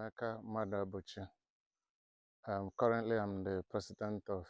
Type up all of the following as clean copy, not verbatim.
Emeka Maduabouchi. Currently, I'm the president of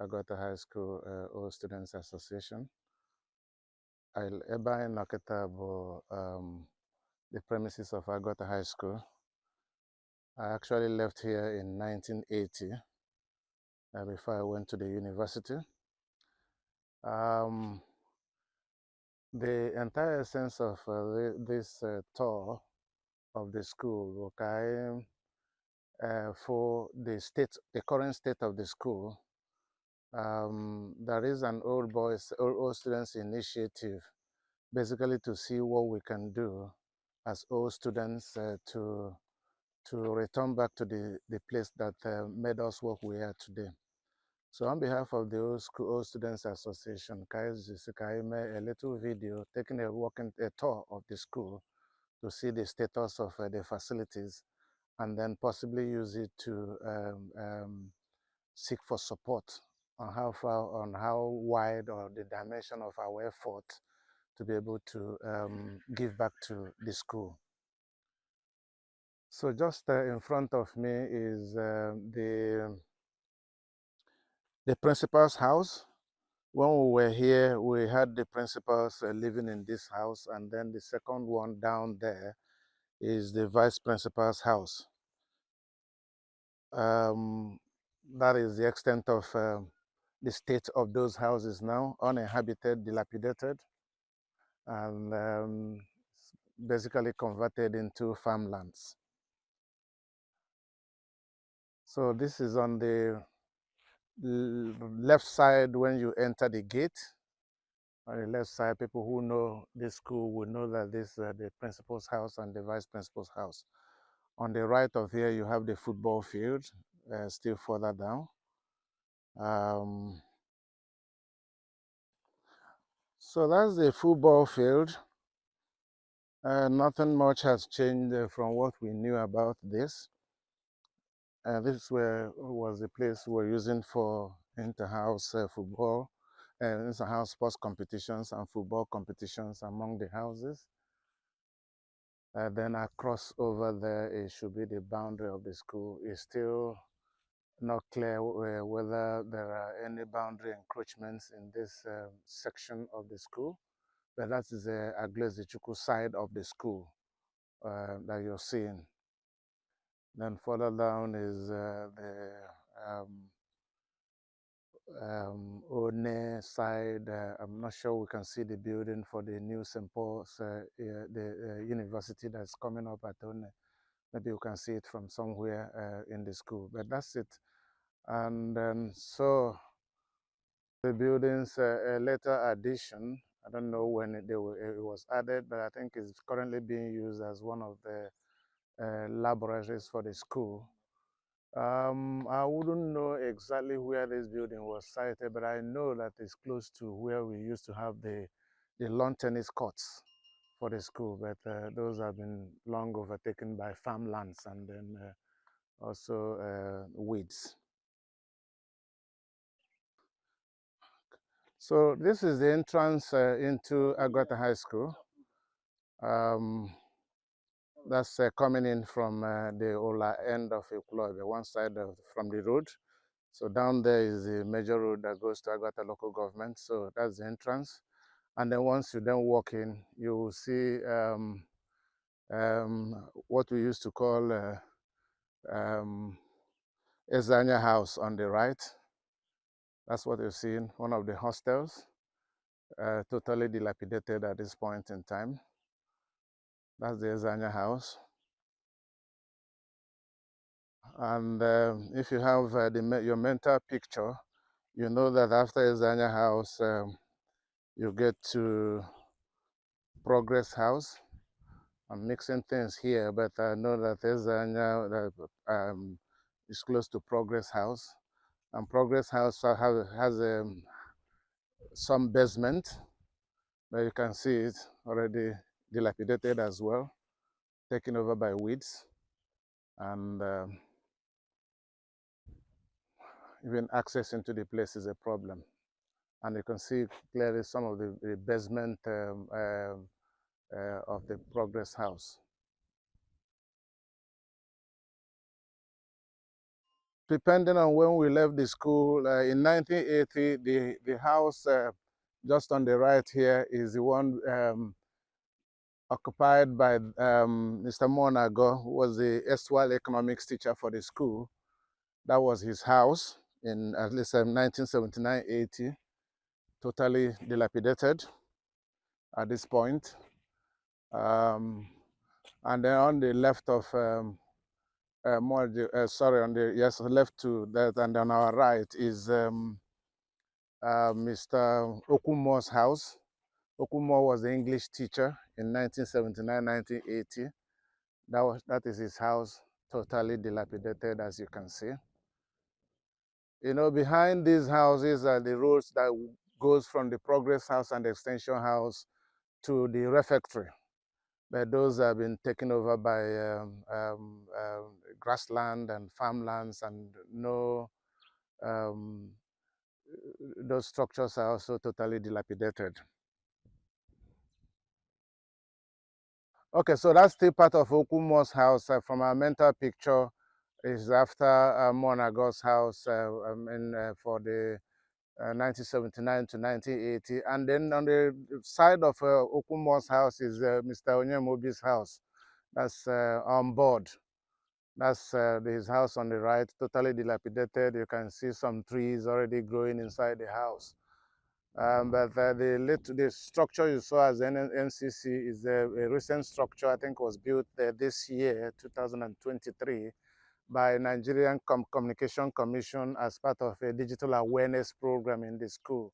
Aguata High School All Students Association. Ebe anyị nọ kịta bụ the premises of Aguata High School. I actually left here in 1980 before I went to the university. The entire essence of this tour of the school for the current state of the school. There is an old students initiative, basically to see what we can do as old students to return back to the place that made us what we are today. So on behalf of the Old Students Association, I made a little video taking a tour of the school to see the status of the facilities, and then possibly use it to seek for support on how wide or the dimension of our effort to be able to give back to the school. So just in front of me is the principal's house. When we were here, we had the principals living in this house, and then the second one down there is the vice principal's house. That is the extent of the state of those houses now, uninhabited, dilapidated, and basically converted into farmlands. So this is on the left side when you enter the gate. On the left side, people who know this school will know that this is the principal's house and the vice principal's house. On the right of here, you have the football field, still further down. So that's the football field. Nothing much has changed from what we knew about this. This was the place we were using for inter-house football, inter-house sports competitions and football competitions among the houses. Then across over there, it should be the boundary of the school. It's still not clear whether there are any boundary encroachments in this section of the school, but that is the Aglezichukwu side of the school that you're seeing. Then further down is the One side. I'm not sure we can see the building for the new St. Paul's, the university that's coming up at One. Maybe you can see it from somewhere in the school, but that's it. And then so the building's a later addition. I don't know when it was added, but I think it's currently being used as one of the laboratories for the school. I wouldn't know exactly where this building was sited, but I know that it's close to where we used to have the lawn tennis courts for the school, but those have been long overtaken by farmlands and then also weeds. So this is the entrance into Aguata High School. That's coming in from the Ola end of ekwulobia, one side from the road. So down there is the major road that goes to Aguata local government. So that's the entrance. And then once you then walk in, you will see what we used to call Ezanya House on the right. That's what you're seeing, one of the hostels, totally dilapidated at this point in time. That's the Ezanya House. And if you have your mental picture, you know that after Ezanya House, you get to Progress House. I'm mixing things here, but I know that Ezanya is close to Progress House. And Progress House has some basement, but you can see it already dilapidated as well, taken over by weeds. And even access into the place is a problem. And you can see clearly some of the basement of the Progress House. depending on when we left the school, in 1980, the house just on the right here is the one occupied by Mr. Monago, who was the erstwhile economics teacher for the school. That was his house in at least 1979-80, totally dilapidated at this point. And then on the left of sorry, on the left to that, and on our right is Mr. Okumo's house. Okumo was the English teacher in 1979-1980. That is his house, totally dilapidated, as you can see. You know, behind these houses are the roads that goes from the Progress House and the Extension House to the refectory. But those have been taken over by grassland and farmlands, and no, those structures are also totally dilapidated. Okay, so that's still part of Okumo's house. From our mental picture is after Monago's house for the 1979 to 1980. And then on the side of Okumo's house is Mr. Onyemobi's house. That's on board. That's his house on the right, totally dilapidated. You can see some trees already growing inside the house. But the structure you saw as NCC is a recent structure. I think was built this year, 2023, by Nigerian Communication Commission as part of a digital awareness program in the school.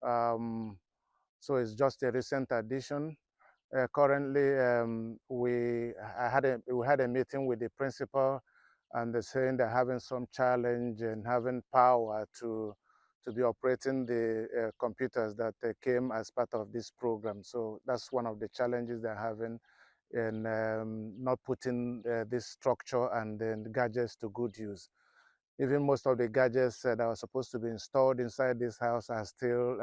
So it's just a recent addition. Currently, we had a meeting with the principal, and they're saying they're having some challenge in having power to be operating the computers that came as part of this program. So that's one of the challenges they're having in not putting this structure and then gadgets to good use. Even most of the gadgets that are supposed to be installed inside this house are still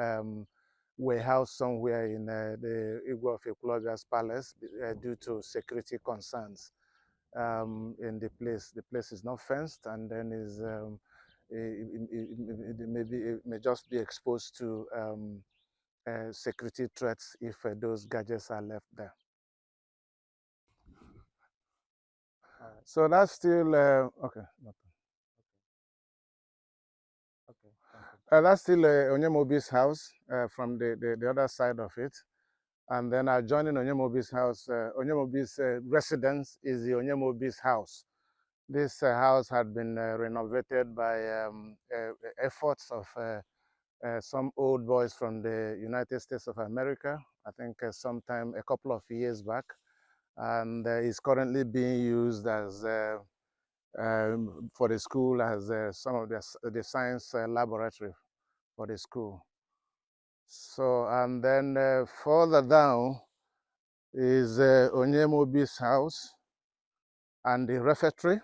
warehoused somewhere in the Engr of Ekwulobia's palace due to security concerns in the place. The place is not fenced, and then is it may just be exposed to security threats if those gadgets are left there. So that's still okay. That's still Onyemobi's house from the other side of it. And then adjoining Onyemobi's house, Onyemobi's residence is the Onyemobi's house. This house had been renovated by efforts of some old boys from the United States of America, I think sometime a couple of years back. And is currently being used as for the school as some of the science laboratory for the school. So, and then further down is Onyemobi's house and the refectory.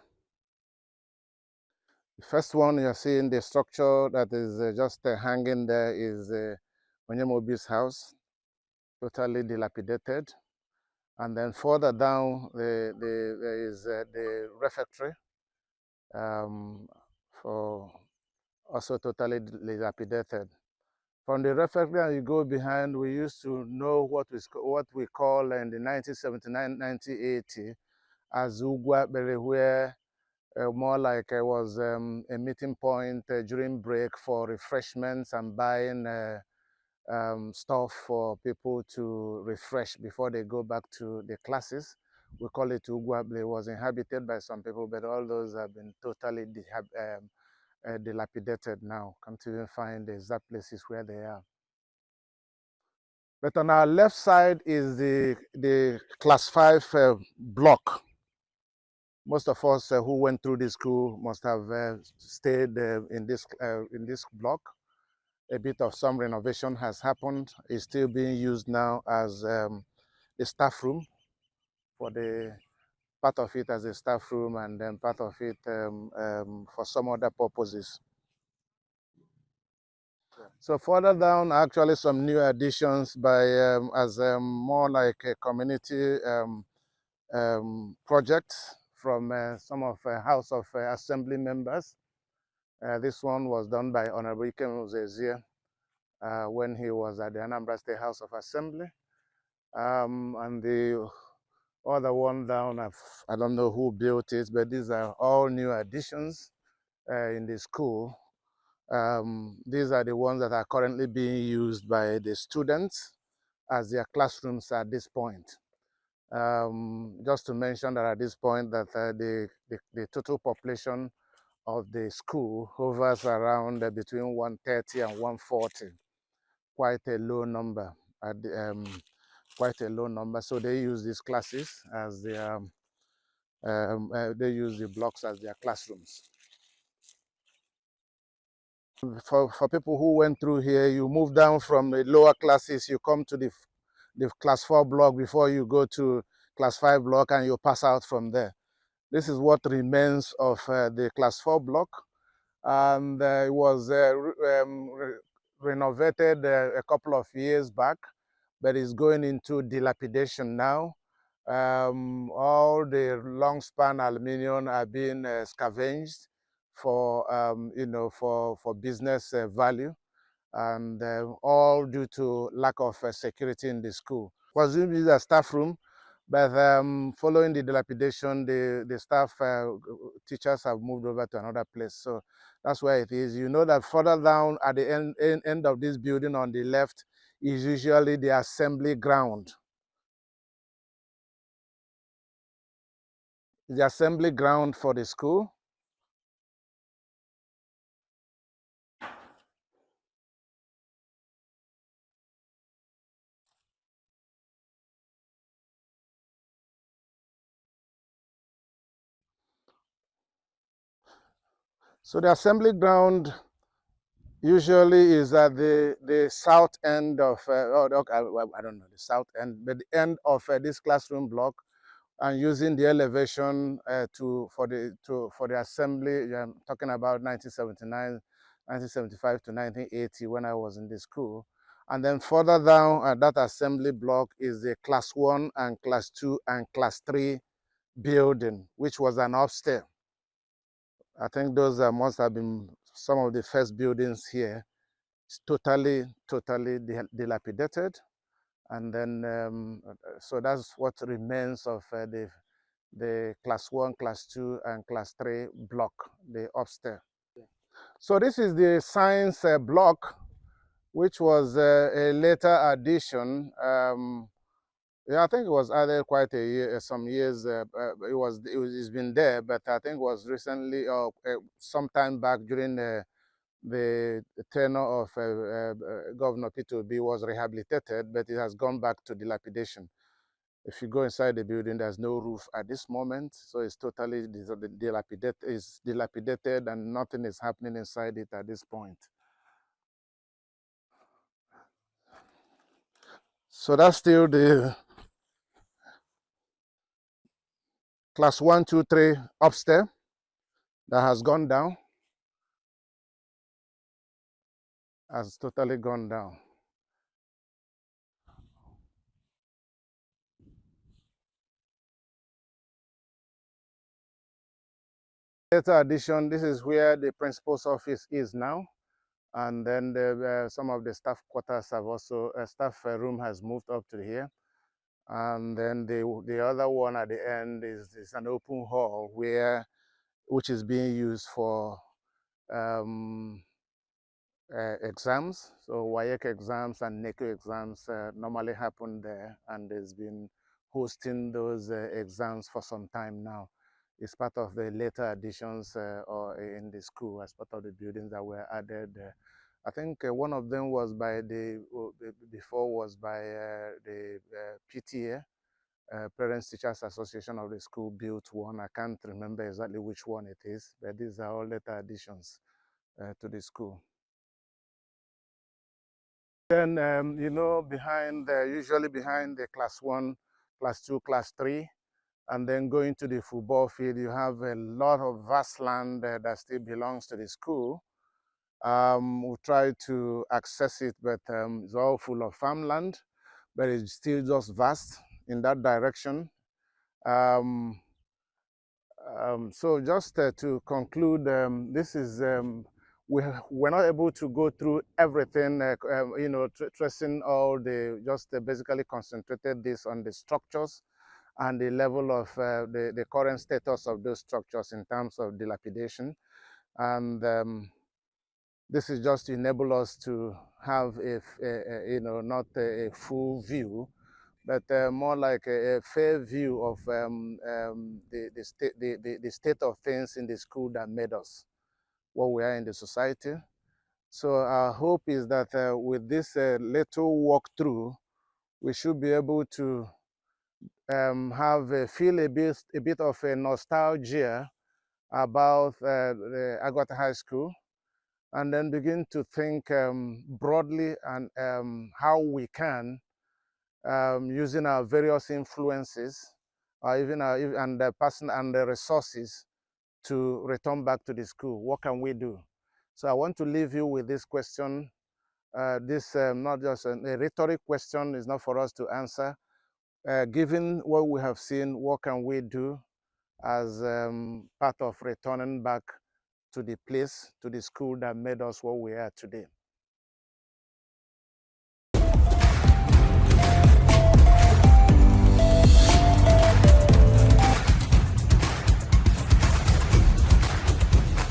The first one you're seeing, the structure that is just hanging there is Onyemobi's house, totally dilapidated. And then further down, there is the refectory, for also totally dilapidated. From the refectory, you go behind, we used to know what we call in the 1979-1980 as Ugwabere, where more like it was a meeting point during break for refreshments and buying stuff for people to refresh before they go back to the classes. We call it Ugwable. It was inhabited by some people, but all those have been totally dilapidated now. Can't even find the exact places where they are. But on our left side is the class 5 block. Most of us who went through this school must have stayed in this block. A bit of some renovation has happened. It's still being used now as a staff room, for the part of it as a staff room, and then part of it for some other purposes. So further down, actually some new additions by as more like a community project from some of House of Assembly members. This one was done by Honorable Ikem Uzezie when he was at the Anambra State House of Assembly. And the other one down, I don't know who built it, but these are all new additions in the school. These are the ones that are currently being used by the students as their classrooms at this point. Just to mention that at this point that the total population of the school hovers around between 130 and 140, quite a low number. Quite a low number. So they use these classes as their, they use the blocks as their classrooms. For people who went through here, you move down from the lower classes, you come to the class 4 block before you go to class 5 block, and you pass out from there. This is what remains of the class 4 block, and it was renovated a couple of years back, but it's going into dilapidation now. All the long span aluminum are being scavenged for for business value, and all due to lack of security in the school. It was used as a staff room, but following the dilapidation, the staff teachers have moved over to another place. So that's where it is. You know that further down at the end of this building on the left is usually the assembly ground. The assembly ground for the school. So the assembly ground usually is at the south end of, I don't know, the south end, but the end of this classroom block, and using the elevation for the assembly. I'm talking about 1979, 1975 to 1980 when I was in the school. And then further down that assembly block is the class 1 and class 2 and class 3 building, which was an upstairs. I think those must have been some of the first buildings here. It's totally dilapidated. And then, so that's what remains of the class 1, class 2, and class 3 block, the upstairs. So this is the science block, which was a later addition. Yeah, I think it was added quite a year, some years. It's been there, but I think it was recently or sometime back during the tenure of Governor Peter Obi was rehabilitated, but it has gone back to dilapidation. If you go inside the building, there's no roof at this moment, so it's totally dilapidated, and nothing is happening inside it at this point. So that's still the class 1, 2, 3 upstairs that has gone down, has totally gone down. Later addition, this is where the principal's office is now. And then some of the staff quarters have also, staff room has moved up to here. And then the other one at the end is an open hall which is being used for exams. So WAEC exams and NECO exams normally happen there, and there's been hosting those exams for some time now. It's part of the later additions or in the school as part of the buildings that were added. I think one of them was by before was by the PTA, Parents Teachers Association of the school built one. I can't remember exactly which one it is, but these are all later additions to the school. Then, you know, usually behind the class 1, class 2, class 3, and then going to the football field, you have a lot of vast land that still belongs to the school. We try to access it, but it's all full of farmland, but it's still just vast in that direction. So just to conclude, this is we're not able to go through everything, you know, tracing all the, just basically concentrated this on the structures and the level of the current status of those structures in terms of dilapidation. And this is just to enable us to have you know, not a full view, but more like a fair view of the state of things in the school that made us what we are in the society. So our hope is that with this little walkthrough, we should be able to feel a bit of a nostalgia about the Aguata High School, and then begin to think broadly and how we can, using our various influences, or even and the person and the resources, to return back to the school. What can we do? So I want to leave you with this question. This not just a rhetoric question, is not for us to answer. Given what we have seen, what can we do as part of returning back to the place, to the school that made us what we are today?